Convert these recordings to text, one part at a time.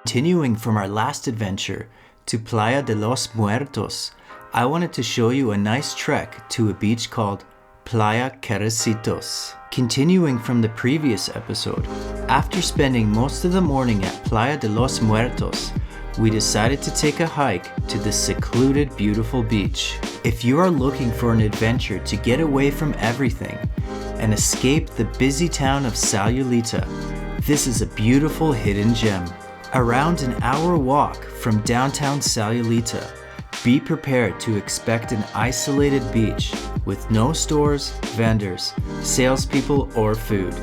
Continuing from our last adventure to Playa de los Muertos, I wanted to show you a nice trek to a beach called Playa Carecitos. Continuing from the previous episode, after spending most of the morning at Playa de los Muertos, we decided to take a hike to the secluded, beautiful beach. If you are looking for an adventure to get away from everything and escape the busy town of Sayulita, this is a beautiful hidden gem. Around an hour walk from downtown Sayulita, be prepared to expect an isolated beach with no stores, vendors, salespeople, or food.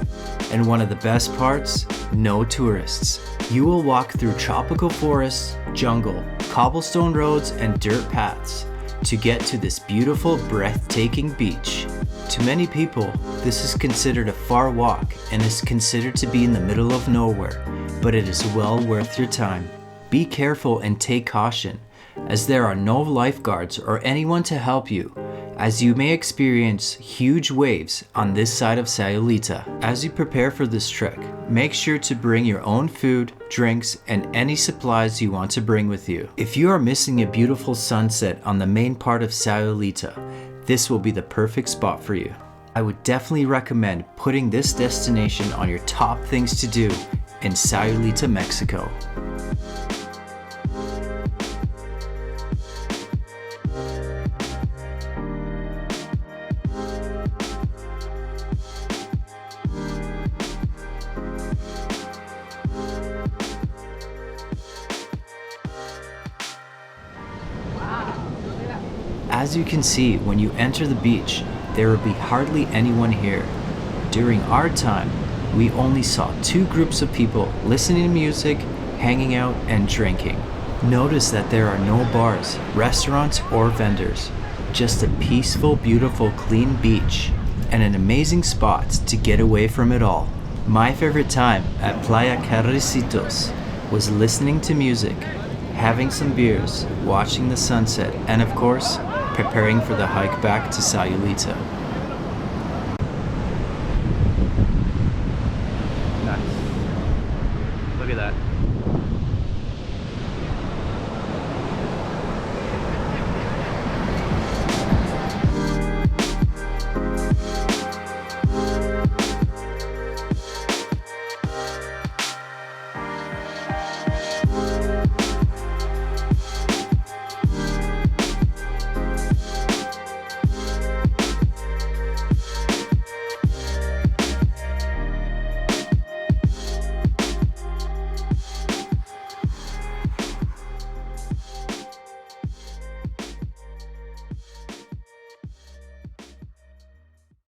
And one of the best parts, no tourists. You will walk through tropical forests, jungle, cobblestone roads, and dirt paths to get to this beautiful, breathtaking beach. To many people, this is considered a far walk and is considered to be in the middle of nowhere, but it is well worth your time. Be careful and take caution, as there are no lifeguards or anyone to help you, as you may experience huge waves on this side of Sayulita. As you prepare for this trek, make sure to bring your own food, drinks, and any supplies you want to bring with you. If you are missing a beautiful sunset on the main part of Sayulita, this will be the perfect spot for you. I would definitely recommend putting this destination on your top things to do in Sayulita, Mexico. As you can see, when you enter the beach, there will be hardly anyone here. During our time, we only saw two groups of people listening to music, hanging out, and drinking. Notice that there are no bars, restaurants, or vendors. Just a peaceful, beautiful, clean beach, and an amazing spot to get away from it all. My favorite time at Playa Carecitos was listening to music, having some beers, watching the sunset, and of course, preparing for the hike back to Sayulita. Nice. Look at that.